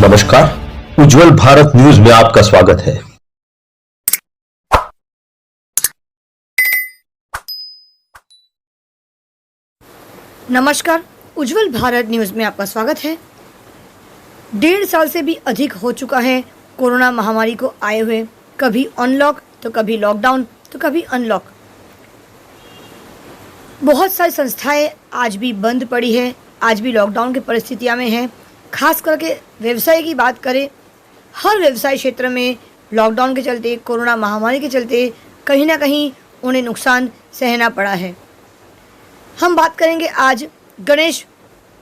नमस्कार, उज्जवल भारत न्यूज में आपका स्वागत है। नमस्कार, उज्जवल भारत न्यूज में आपका स्वागत है। 1.5 साल से भी अधिक हो चुका है कोरोना महामारी को आए हुए, कभी अनलॉक तो कभी लॉकडाउन तो कभी अनलॉक। बहुत सारी संस्थाएं आज भी बंद पड़ी है, आज भी लॉकडाउन की परिस्थितियां में हैं। खास करके व्यवसाय की बात करें, हर व्यवसाय क्षेत्र में लॉकडाउन के चलते, कोरोना महामारी के चलते कहीं ना कहीं उन्हें नुकसान सहना पड़ा है। हम बात करेंगे आज गणेश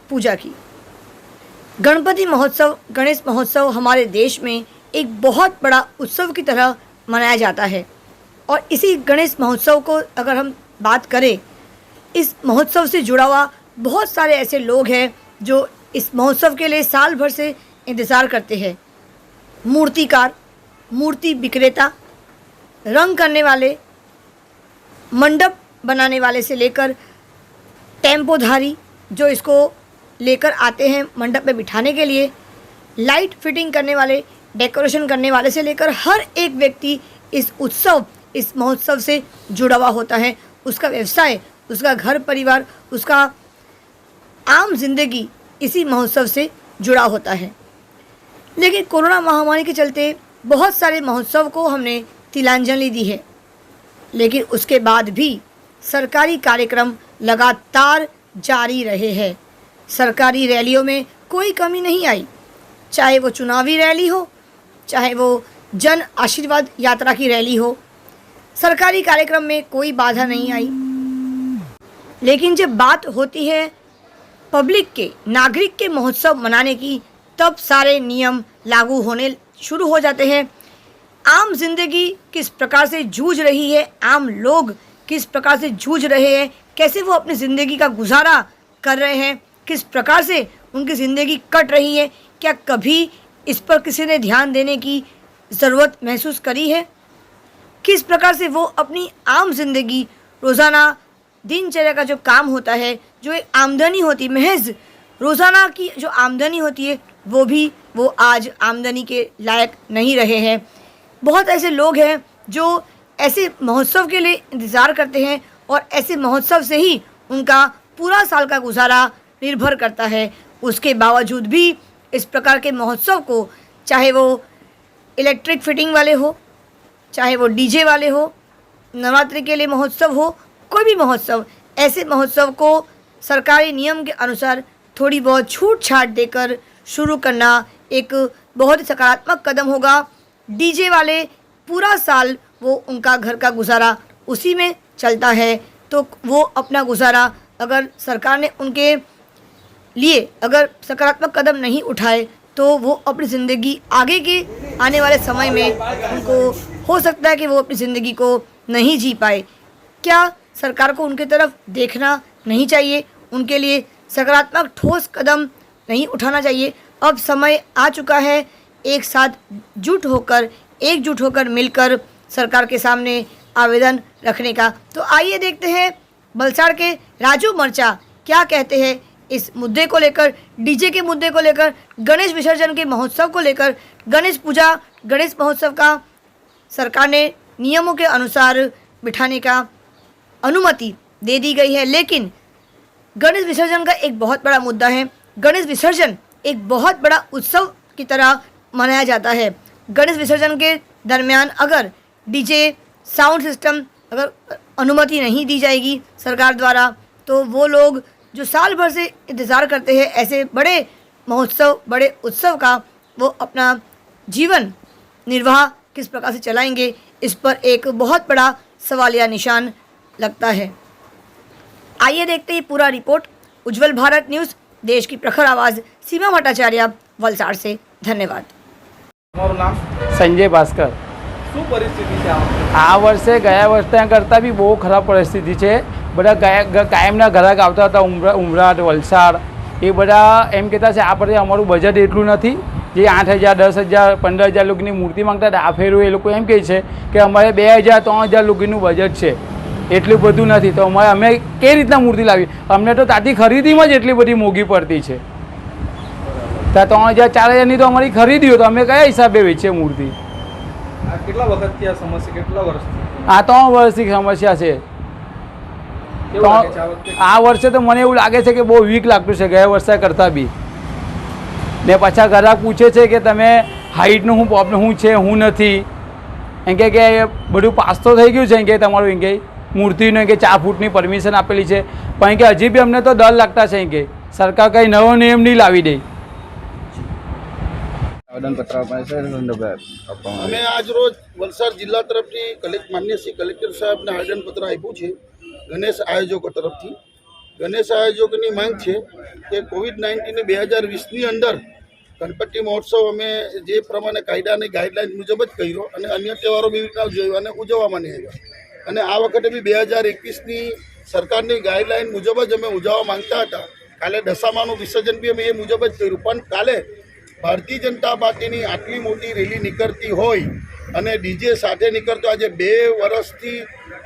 पूजा की। गणपति महोत्सव, गणेश महोत्सव हमारे देश में एक बहुत बड़ा उत्सव की तरह मनाया जाता है और इसी गणेश महोत्सव को अगर हम बात करें, इस महोत्सव से जुड़ा हुआ बहुत सारे ऐसे लोग हैं जो इस महोत्सव के लिए साल भर से इंतज़ार करते हैं। मूर्तिकार, मूर्ति विक्रेता, रंग करने वाले, मंडप बनाने वाले से लेकर टेम्पोधारी जो इसको लेकर आते हैं मंडप में बिठाने के लिए, लाइट फिटिंग करने वाले, डेकोरेशन करने वाले से लेकर हर एक व्यक्ति इस उत्सव, इस महोत्सव से जुड़ा हुआ होता है। उसका व्यवसाय, उसका घर परिवार, उसका आम जिंदगी इसी महोत्सव से जुड़ा होता है। लेकिन कोरोना महामारी के चलते बहुत सारे महोत्सव को हमने तिलांजलि दी है, लेकिन उसके बाद भी सरकारी कार्यक्रम लगातार जारी रहे हैं। सरकारी रैलियों में कोई कमी नहीं आई, चाहे वो चुनावी रैली हो, चाहे वो जन आशीर्वाद यात्रा की रैली हो, सरकारी कार्यक्रम में कोई बाधा नहीं आई। लेकिन जब बात होती है पब्लिक के, नागरिक के महोत्सव मनाने की, तब सारे नियम लागू होने शुरू हो जाते हैं। आम जिंदगी किस प्रकार से जूझ रही है, आम लोग किस प्रकार से जूझ रहे हैं, कैसे वो अपनी ज़िंदगी का गुजारा कर रहे हैं, किस प्रकार से उनकी ज़िंदगी कट रही है, क्या कभी इस पर किसी ने ध्यान देने की ज़रूरत महसूस करी है? किस प्रकार से वो अपनी आम जिंदगी, रोज़ाना दिनचर्या का जो काम होता है, जो एक आमदनी होती, महज रोज़ाना की जो आमदनी होती है, वो आज आमदनी के लायक नहीं रहे हैं। बहुत ऐसे लोग हैं जो ऐसे महोत्सव के लिए इंतज़ार करते हैं और ऐसे महोत्सव से ही उनका पूरा साल का गुजारा निर्भर करता है। उसके बावजूद भी इस प्रकार के महोत्सव को, चाहे वो इलेक्ट्रिक फिटिंग वाले हो, चाहे वो डीजे वाले हो, नवरात्रि के लिए महोत्सव हो, कोई भी महोत्सव, ऐसे महोत्सव को सरकारी नियम के अनुसार थोड़ी बहुत छूट छाट देकर शुरू करना एक बहुत ही सकारात्मक कदम होगा। डीजे वाले पूरा साल वो उनका घर का गुजारा उसी में चलता है, तो वो अपना गुजारा, अगर सरकार ने उनके लिए अगर सकारात्मक कदम नहीं उठाए तो वो अपनी ज़िंदगी आगे के आने वाले समय में उनको हो सकता है कि वो अपनी ज़िंदगी को नहीं जी पाए। क्या सरकार को उनके तरफ देखना नहीं चाहिए? उनके लिए सकारात्मक ठोस कदम नहीं उठाना चाहिए? अब समय आ चुका है एक साथ एकजुट होकर मिलकर सरकार के सामने आवेदन रखने का। तो आइए देखते हैं बलसाड़ के राजू मर्चा क्या कहते हैं इस मुद्दे को लेकर, डीजे के मुद्दे को लेकर, गणेश विसर्जन के महोत्सव को लेकर। गणेश पूजा, गणेश महोत्सव का सरकार ने नियमों के अनुसार बिठाने का अनुमति दे दी गई है, लेकिन गणेश विसर्जन का एक बहुत बड़ा मुद्दा है। गणेश विसर्जन एक बहुत बड़ा उत्सव की तरह मनाया जाता है। गणेश विसर्जन के दरमियान अगर डीजे, साउंड सिस्टम अगर अनुमति नहीं दी जाएगी सरकार द्वारा, तो वो लोग जो साल भर से इंतज़ार करते हैं ऐसे बड़े महोत्सव, बड़े उत्सव का, वो अपना जीवन निर्वाह किस प्रकार से चलाएंगे, इस पर एक बहुत बड़ा सवालिया निशान लगता है। आइए देखते हैं पूरा रिपोर्ट। उज्जवल भारत न्यूज़, देश की प्रखर आवाज़, सीमा भट्टाचार्य, वलसाड़ से। धन्यवाद। संजय भास्कर। શું પરિસ્થિતિ છે આ વર્ષે ગયા વર્ષે કરતાં બી બહુ ખરાબ પરિસ્થિતિ છે। બધા કાયમના ગ્રાહક આવતા હતા, ઉમરાટ, વલસાડ, એ બધા એમ કહેતા છે આ પછી અમારું બજેટ એટલું નથી, જે 8,000, 10,000, 15,000 લોકોની મૂર્તિ માંગતા હતા, આ ફેરું એ લોકો એમ કહે છે કે અમારે 2,000, 3,000 લોકોનું બજેટ છે, એટલું બધું નથી, તો અમે કઈ રીતના મૂર્તિ લાવી? અમને તો તાતી ખરીદીમાં જ એટલી બધી મોંઘી પડતી છે। ત્યાં 3,000 4,000ની તો અમારી ખરીદી હોય તો અમે કયા હિસાબે વેચીએ મૂર્તિ? આ કેટલા વખતથી આ સમસ્યા, કેટલા વર્ષથી? આ 3 વર્ષથી સમસ્યા છે. કેવું લાગે છે આ વખતે? આ વર્ષે તો મને એવું લાગે છે કે બહુ વીક લાગતું છે ગયા વર્ષે કરતાં બી. ને પાછા ગ્રાહક પૂછે છે કે તમે હાઇટનું શું પ્રોબ્લેમ શું છે શું નથી, એમ કે બધું પાસ તો થઈ ગયું છે એમ કે તમારું એમ કે મૂર્તિનું એમ કે 4 ફૂટની પરમિશન આપેલી છે, પણ કે હજી બી અમને તો ડર લાગતા છે એમ કે સરકાર કંઈ નવો નિયમ નહીં લાવી દે. આવેદનપત્ર આપવાનું છે આપવામાં અમે આજ રોજ વલસાડ જિલ્લા તરફથી માન્ય શ્રી કલેક્ટર સાહેબને આવેદનપત્ર આપ્યું છે ગણેશ આયોજકો તરફથી. ગણેશ આયોજકોની માંગ છે કે COVID-19 2020ની અંદર ગણપતિ મહોત્સવ અમે જે પ્રમાણે કાયદાની ગાઈડલાઇન મુજબ જ કર્યો અને અન્ય તહેવારો બી જોયો અને ઉજવવામાં નહીં આવ્યા. અને આ વખતે બી 2021ની સરકારની ગાઈડલાઇન મુજબ જ અમે ઉજવવા માંગતા હતા. કાલે દશામાનું વિસર્જન બી અમે એ મુજબ જ કર્યું, પણ કાલે ભારતીય જનતા પાર્ટીની આટલી મોટી રેલી નીકળતી હોય અને ડીજે સાથે નીકળતો, આજે 2 વર્ષથી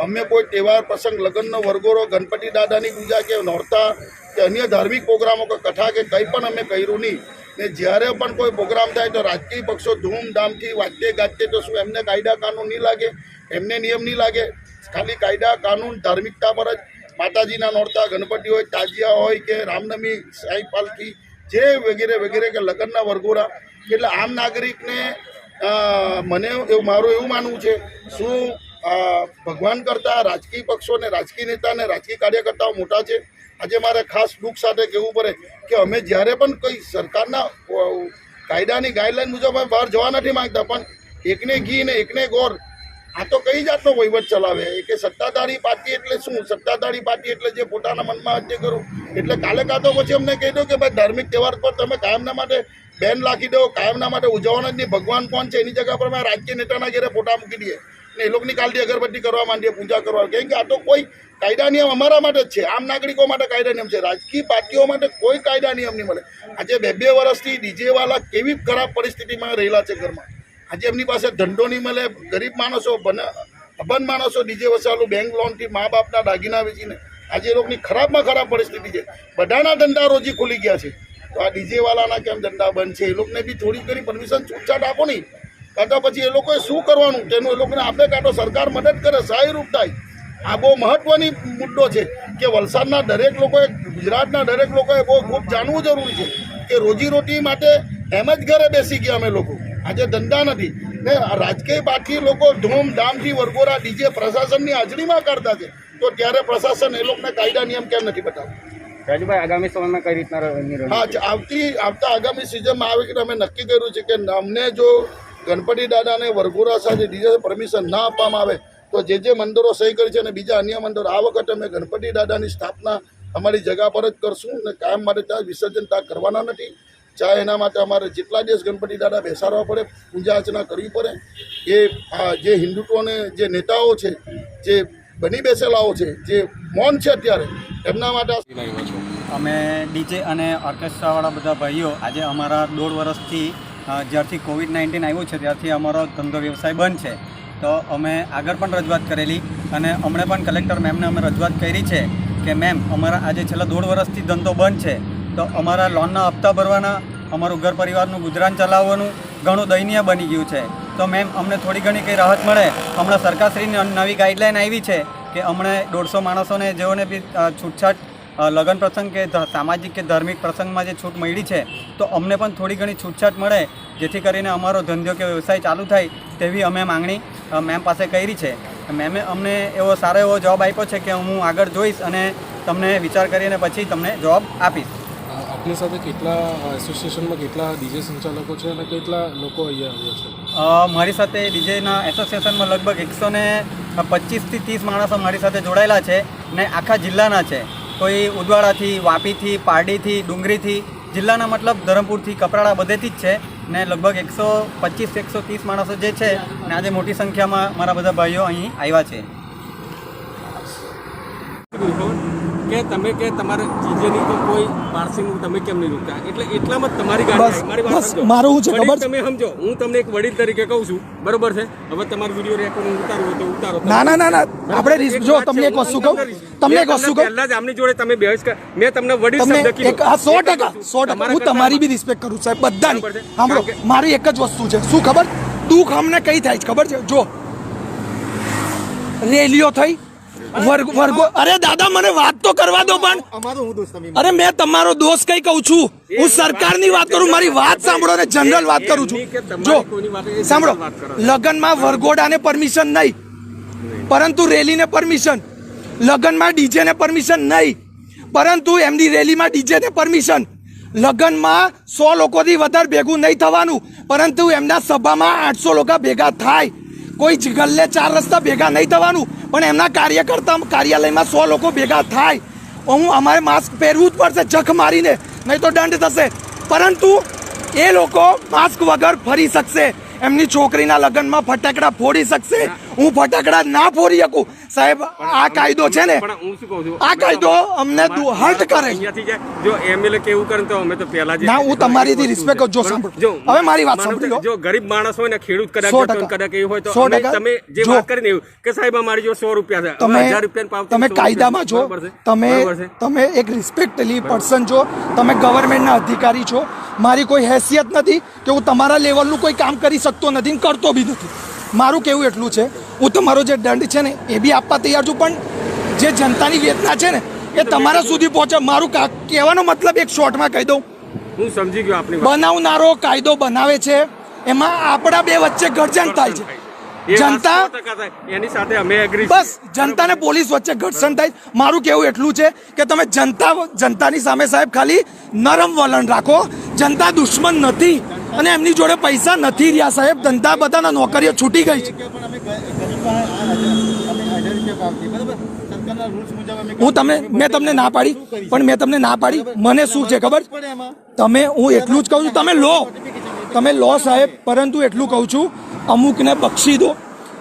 અમે કોઈ તહેવાર પ્રસંગ લગ્નનો વરઘોડો, ગણપતિ દાદાની પૂજા કે નોરતા કે અન્ય ધાર્મિક પ્રોગ્રામો કે કથા કે કંઈ પણ અમે કર્યું નહીં. ને જ્યારે પણ કોઈ પ્રોગ્રામ થાય તો રાજકીય પક્ષો ધૂમધામથી વાંચતે ગાજતે, તો શું એમને કાયદા કાનૂન નહીં લાગે? એમને નિયમ નહીં લાગે? ખાલી કાયદા કાનૂન ધાર્મિકતા પર જ માતાજીના નોરતા, ગણપતિ હોય, તાજિયા હોય કે રામનવમી, સાઈ પાલખી જે વગેરે વગેરે કે લગ્નના વરઘોડા, એટલે આમ નાગરિકને મને મારું એવું માનવું છે, શું ભગવાન કરતાં રાજકીય પક્ષો ને રાજકીય નેતા ને રાજકીય કાર્યકર્તાઓ મોટા છે? આજે મારે ખાસ દુઃખ સાથે કહેવું પડે કે અમે જ્યારે પણ કોઈ સરકારના કાયદાની ગાઈડલાઈન મુજબ અમે બહાર જવા નથી માંગતા, પણ એકને ઘી ને એકને ગોર, આ તો કઈ જાતનો વહીવટ ચલાવે? કે સત્તાધારી પાર્ટી એટલે શું? સત્તાધારી પાર્ટી એટલે જે પોતાના મનમાં જે કરું એટલે કાલે કાં તો પછી અમને કહી દો કે ભાઈ ધાર્મિક તહેવાર પર તમે કાયમના માટે બેન રાખી દો, કાયમના માટે ઉજવવાના જ નહીં. ભગવાન કોણ છે એની જગ્યા પર અમે રાજકીય નેતાના ઘેરે ફોટા મૂકી દઈએ ને એ લોકોની કાલથી અગરબત્તી કરવા માંડીએ, પૂજા કરવા. કેમ કે આ તો કોઈ કાયદા નિયમ અમારા માટે જ છે, આમ નાગરિકો માટે કાયદા નિયમ છે. રાજકીય પાર્ટીઓ માટે કોઈ કાયદા નિયમ નહીં મળે. આજે 2 વર્ષથી ડીજેવાળા કેવી ખરાબ પરિસ્થિતિમાં રહેલા છે ઘરમાં. આજે એમની પાસે ધંધો નહીં મળે, ગરીબ માણસો, અબંધ માણસો ડીજે વસાવેલું બેંક લોનથી મા બાપના દાગીના વેચીને આજે એ લોકોની ખરાબમાં ખરાબ પરિસ્થિતિ છે. બધાના ધંધા રોજી ખુલી ગયા છે, તો આ ડીજેવાળાના કેમ ધંધા બંધ છે? એ લોકોને બી થોડી ઘણી પરમિશન છૂટછાટ આપો નહીં, કાં તો પછી એ લોકોએ શું કરવાનું તેનું એ લોકોને આપે, કાં તો સરકાર મદદ કરે, સહાયરૂપ થાય. આ બહુ મહત્ત્વની મુદ્દો છે કે વલસાડના દરેક લોકોએ, ગુજરાતના દરેક લોકોએ બહુ ખૂબ જાણવું જરૂરી છે કે રોજીરોટી માટે એમ જ ઘરે બેસી ગયા અમે લોકો, આજે ધંધા નથી. ને રાજકીય પાર્ટી લોકો ધૂમધામથી વરઘોડા ડીજે પ્રશાસનની હાજરીમાં કરતા છે, તો ત્યારે પ્રશાસન એ લોકોને કાયદા નિયમ કેમ નથી બતાવતું? રાજુભાઈ, આગામી સમયમાં કઈ રીતના? હા, આવતા આગામી સિઝનમાં આવે કે અમે નક્કી કર્યું છે કે અમને જો ગણપતિ દાદાને વરઘોડા સાથે ડીજે પરમિશન ના આપવામાં આવે તો જે મંદિરો સહી કરી છે અને બીજા અન્ય મંદિરો, આ વખતે અમે ગણપતિ દાદાની સ્થાપના અમારી જગા પર જ કરશું ને કાયમ માટે ત્યાં વિસર્જન ત્યાં કરવાના નથી. ચાહે એના માટે અમારે જેટલા દિવસ ગણપતિ દાદા બેસાડવા પડે, પૂજા અર્ચના કરવી પડે. એ જે હિન્દુત્વને જે નેતાઓ છે, જે બની બેસેલાઓ છે, જે મૌન છે અત્યારે, એમના માટે અમે ડીજે અને ઓર્કેસ્ટ્રાવાળા બધા ભાઈઓ આજે અમારા 1.5 વર્ષથી જ્યારથી COVID-19 આવ્યું છે ત્યારથી અમારો ધંધો વ્યવસાય બંધ છે. તો અમે આગળ પણ રજૂઆત કરેલી અને હમણાં પણ કલેક્ટર મેમને અમે રજૂઆત કરી છે કે મેમ, અમારા આજે છેલ્લા 1.5 વર્ષથી ધંધો બંધ છે, તો અમારા લોનના હપ્તા ભરવાના, અમારું ઘર પરિવારનું ગુજરાન ચલાવવાનું ઘણું દયનીય બની ગયું છે. તો મેમ, અમને થોડી ઘણી કંઈ રાહત મળે. હમણાં સરકારશ્રીની નવી ગાઈડલાઇન આવી છે કે હમણે 150 માણસોને જેઓને બી છૂટછાટ લગ્ન પ્રસંગ કે સામાજિક કે ધાર્મિક પ્રસંગમાં જે છૂટ મળી છે, તો અમને પણ થોડી ઘણી છૂટછાટ મળે, જેથી કરીને અમારો ધંધો કે વ્યવસાય ચાલુ થાય, તેવી અમે માંગણી મેમ પાસે કરી છે. મેમે અમને એવો સારો એવો જવાબ આપ્યો છે કે હું આગળ જોઈશ અને તમને વિચાર કરીને પછી તમને જવાબ આપીશ. આપની સાથે કેટલા એસોસિએશનમાં કેટલા ડીજે સંચાલકો છે અને કેટલા લોકો અહીંયા આવ્યા છે? મારી સાથે ડીજેના એસોસિએશનમાં લગભગ 125 થી 30 માણસો મારી સાથે જોડાયેલા છે ને આખા જિલ્લાના છે. કોઈ ઉદવાડાથી, વાપીથી, પારડીથી, ડુંગરીથી, જિલ્લાના મતલબ ધરમપુરથી, કપરાડા બધેથી જ છે ને લગભગ 125-130 માણસો જે છે ને આજે મોટી સંખ્યામાં મારા બધા ભાઈઓ અહીં આવ્યા છે. કે તમે કે તમારે જીજેની તો કોઈ પાર્સિંગ તમે કેમ નહીં રોકતા એટલે એટલામાં તમારી ગાડી મારી વાત સમજો મારું શું છે ખબર તમે સમજો હું તમને એક વડીલ તરીકે કહું છું બરોબર છે હવે તમારો વિડિયો રેકોર્ડિંગ ઉતારવો તો ઉતારો ના આપણે જો તમને એક વસ્તુ કહું પહેલા જ આમની જોડે તમે બહેસ કર મેં તમને વડીલ શબ્દ કીધો 100% હું તમારી બી રિસ્પેક્ટ કરું સાહેબ બધાની સાંભળો મારી એક જ વસ્તુ છે શું ખબર દુઃખ અમને કઈ થાય છે ખબર છે જો રેલીઓ થઈ વર્ગો અરે દાદા મને વાત તો કરવા દો પણ અરે મેં તમારો દોષ કઈ કહું છું હું સરકારની વાત કરું મારી વાત સાંભળો ને જનરલ વાત કરું છું જો સાંભળો લગ્નમાં વરઘોડાને પરમિશન નહીં પરંતુ રેલીને પરમિશન લગ્નમાં ડીજે ને પરમિશન નહીં પરંતુ એમની રેલીમાં ડીજે ને પરમિશન લગ્નમાં 100 લોકોથી વધારે ભેગું નહીં થવાનું પરંતુ એમના સભામાં 800 લોકો ભેગા થાય કોઈ ગલ્લે 4 રસ્તા ભેગા નહીં થવાનું પણ એમના કાર્યાલયમાં 100 લોકો ભેગા થાય અમારે માસ્ક પહેરવું જ પડશે જખ મારીને નહીં તો દંડ થશે પરંતુ એ લોકો માસ્ક વગર ફરી શકશે એમની છોકરીના લગ્નમાં ફટાકડા ફોડી શકશે હું ફટાકડા ના ફોડી શકું સાહેબ આ કાયદો છે ને આ કાયદો અમને હર્ટ કરે જો એમએલએ કેવું કરે તો અમે તો પહેલા જ ના હું તમારીથી રિસ્પેક્ટ જો સાંભળો હવે મારી વાત સાંભળી લો જો ગરીબ માણસ હોય ને ખેડૂત કદાચ એવું હોય તો તમે જે વાત કરીને એવું કે સાહેબ અમારી જો 100 રૂપિયા છે 1000 રૂપિયા પાવતી તમે કાયદામાં છો તમે એક રિસ્પેક્ટલી પર્સન છો તમે ગવર્મેન્ટના અધિકારી છો મારી કોઈ હેસિયત નથી કે હું તમારા લેવલનું કોઈ કામ કરી શકતો નથી ને કરતો બી નથી મારું કેવું એટલું છે હું તમારો જે દંડ છે ને એ બી આપવા તૈયાર છું પણ જે જનતાની વેદના છે ને એ તમારા સુધી પહોંચે મારું કહેવાનો મતલબ એક શોર્ટમાં કહી દઉં હું સમજી ગયો આપની બનાવનારો કાયદો બનાવે છે એમાં આપણા બે વચ્ચે ગઠજણ થાય છે જનતા એની સાથે અમે એગ્રી બસ જનતા ને પોલીસ વચ્ચે ઘર્ષણ થાય મારું કેવું એટલું છે કે તમે જનતાની સામે સાહેબ ખાલી નરમ વલણ રાખો જનતા દુશ્મન નથી અને એમની જોડે પૈસા નથી રહ્યા સાહેબ ધંધા બધાના નોકરીઓ છૂટી ગઈ છે મેં તમને ના પાડી પણ મેં તમને ના પાડી મને શું છે ખબર હું એટલું જ કહું છું તમે લો સાહેબ પરંતુ એટલું કહું છું અમુકને બક્ષી દો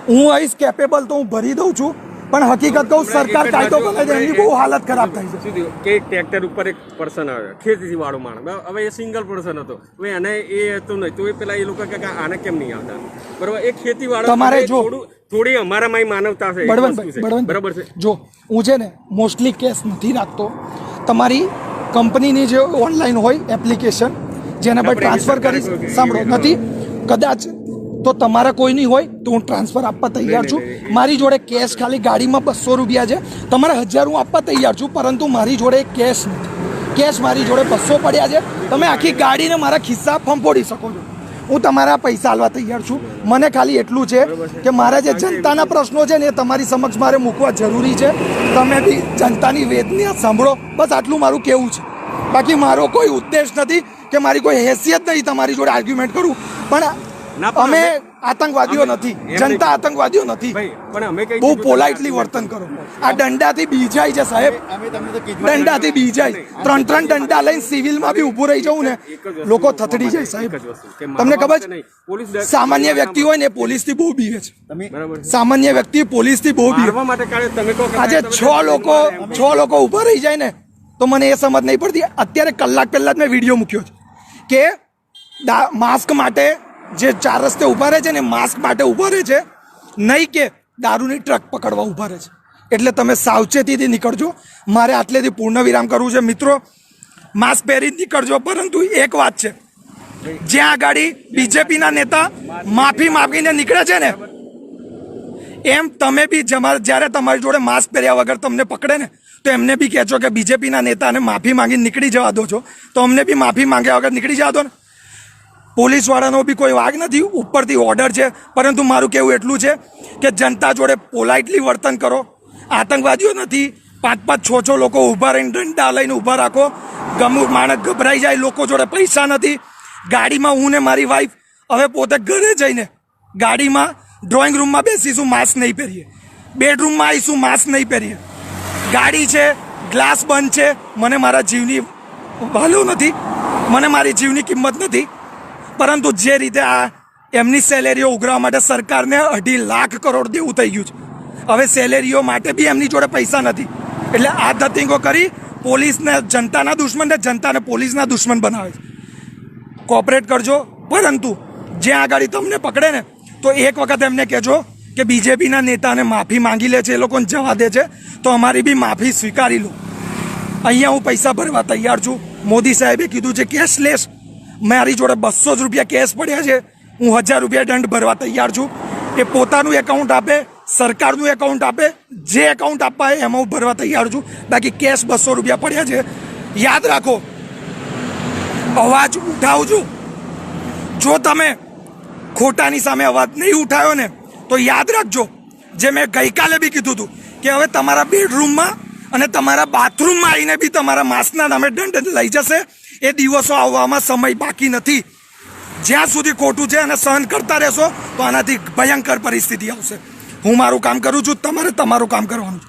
હું આઈશ કેપેબલ તો હું ભરી દઉં છું પણ હકીકત કહું સરકાર કાયદો બનાવે છે એમની બહુ હાલત ખરાબ થાય છે કે ટ્રેક્ટર ઉપર એક પર્સન આવે ખેતીથી વાળો માણસ હવે એ સિંગલ પર્સન હતો હવે એને એ હતું નહીં તો એ પેલા એ લોકો કે આને કેમ નહીં આવતા બરોબર એ ખેતી વાળો તમારે જો થોડી અમારામાં માનવતા છે બરાબર છે જો હું છે ને મોસ્ટલી કેસ નથી રાખતો તમારી કંપનીની જે ઓનલાઈન હોય એપ્લિકેશન જેના પર ટ્રાન્સફર કરી સાંભળો નથી કદાચ તો તમારા કોઈ નહીં હોય તો હું ટ્રાન્સફર આપવા તૈયાર છું મારી જોડે કેશ ખાલી ગાડીમાં 200 રૂપિયા છે તમારે 1000 હું આપવા તૈયાર છું પરંતુ મારી જોડે કેશ નથી કેશ મારી જોડે 200 પડ્યા છે તમે આખી ગાડીને મારા ખિસ્સા ફંફોડી શકો છો હું તમારા પૈસા આલવા તૈયાર છું મને ખાલી એટલું છે કે મારા જે જનતાના પ્રશ્નો છે ને એ તમારી સમક્ષ મારે મૂકવા જરૂરી છે તમે બી જનતાની વેદના સાંભળો બસ આટલું મારું કહેવું છે બાકી મારો કોઈ ઉદ્દેશ નથી કે મારી કોઈ હેસિયત નહીં તમારી જોડે આર્ગ્યુમેન્ટ કરું પણ અમે આતંકવાદીઓ નથી જનતા આતંકવાદીઓ નથી બહુ પોલાઇટલી વર્તન કરો આ દંડાથી બીજાય છે સાહેબ દંડાથી બીજાય 3 દંડા લઈને સિવિલમાં બી ઊભું રહી જવું ને લોકો થથડી જાય સાહેબ તમને ખબર છે સામાન્ય વ્યક્તિ હોય ને પોલીસથી બહુ બીવે છે સામાન્ય વ્યક્તિ પોલીસથી બહુ બીવે આજે 6 લોકો ઊભા રહી જાય ને તો મને એ સમજ નહીં પડતી અત્યારે કલાક પહેલા જ મેં વિડીયો મૂક્યો છે કે માસ્ક માટે જે 4 રસ્તે ઊભા રહે છે ને માસ્ક માટે ઊભા રહે છે નહીં કે દારૂની ટ્રક પકડવા ઊભા રહે છે એટલે તમે સાવચેતીથી નીકળજો મારે આટલેથી પૂર્ણ વિરામ કરવું છે મિત્રો માસ્ક પહેરી નીકળજો પરંતુ એક વાત છે જ્યાં આગાડી બીજેપીના નેતા માફી માંગીને નીકળે છે ને એમ તમે બી જ્યારે તમારી જોડે માસ્ક પહેર્યા વગર તમને પકડે ને તો એમને બી કહેજો કે બીજેપીના નેતાને માફી માંગીને નીકળી જવા દો છો તો અમને બી માફી માંગ્યા વગર નીકળી જવા દો ને પોલીસવાળાનો બી કોઈ વાગ નથી ઉપરથી ઓર્ડર છે પરંતુ મારું કહેવું એટલું છે કે જનતા જોડે પોલાઇટલી વર્તન કરો આતંકવાદીઓ નથી 5-6 લોકો ઊભા રહીને દંડા લઈને ઊભા રાખો માણસ ગભરાઈ જાય લોકો જોડે પૈસા નથી ગાડીમાં હું ને મારી વાઈફ હવે પોતે ઘરે જઈને ગાડીમાં ડ્રોઈંગ રૂમમાં બેસીશું માસ્ક નહીં પહેરીએ બેડરૂમમાં આવીશું માસ્ક નહીં પહેરીએ ગાડી છે ગ્લાસ બંધ છે મને મારા જીવની વાલો નથી મને મારી જીવની કિંમત નથી પરંતુ જે રીતે આ એમની સેલેરીઓ ઉઘરાવવા માટે સરકારને 2.5 લાખ કરોડ દેવું થઈ ગયું છે હવે સેલેરીઓ માટે બી એમની જોડે પૈસા નથી એટલે આ ધતિંગો કરી પોલીસને જનતાના દુશ્મન ને જનતાને પોલીસના દુશ્મન બનાવે છે. કોઓપરેટ કરજો, પરંતુ જ્યાં આગળ તમને પકડે ને તો એક વખત એમને કહેજો કે બીજેપીના નેતાને માફી માંગી લે છે, એ લોકોને જવા દે છે, તો અમારી બી માફી સ્વીકારી લો. અહીંયા હું પૈસા ભરવા તૈયાર છું. મોદી સાહેબે કીધું છે કેશલેસ. મારી જોડે 200 રૂપિયા કેશ પડ્યા છે, હું 1000 રૂપિયા દંડ ભરવા તૈયાર છું. એ પોતાનું એકાઉન્ટ આપે, સરકારનું એકાઉન્ટ આપે, જે એકાઉન્ટ આપવા હોય એમાં હું ભરવા તૈયાર છું. બાકી કેશ 200 રૂપિયા પડ્યા છે. યાદ રાખો, અવાજ ઉઠાવજો. જો તમે ખોટાની સામે અવાજ નહીં ઉઠાવ્યો ને તો યાદ રાખજો, જે મેં ગઈકાલે બી કીધું હતું કે હવે તમારા બેડરૂમમાં અને તમારા બાથરૂમમાં આવીને બી તમારા માસના નામે દંડ લઈ જશે. એ દિવસો આવવામાં સમય બાકી નથી. જ્યાં સુધી ખોટું છે અને સહન કરતા રહેશો તો આનાથી ભયંકર પરિસ્થિતિ આવશે. હું મારું કામ કરું છું, તમારે તમારું કામ કરવાનું છે.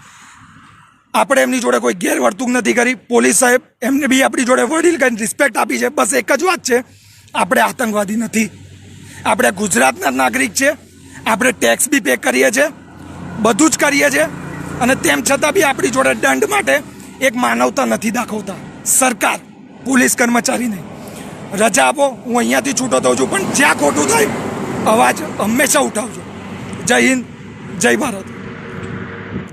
આપણે એમની જોડે કોઈ ગેરવર્તણૂક નથી કરી. પોલીસ સાહેબ એમને બી આપણી જોડે વડીલ કરીને રિસ્પેક્ટ આપી છે. બસ એક જ વાત છે, આપણે આતંકવાદી નથી. આપણે ગુજરાતના નાગરિક છે, આપણે ટેક્સ બી પે કરીએ છીએ, બધું જ કરીએ છીએ, અને તેમ છતાં બી આપણી જોડે દંડ માટે એક માનવતા નથી દાખવતા. સરકાર, પોલીસ કર્મચારી નહીં. રજા આપો, હું અહીંયાથી છૂટો થઉં છું, પણ જ્યાં ખોટું થાય અવાજ હંમેશા ઉઠાવજો. જય હિન્દ, જય ભારત.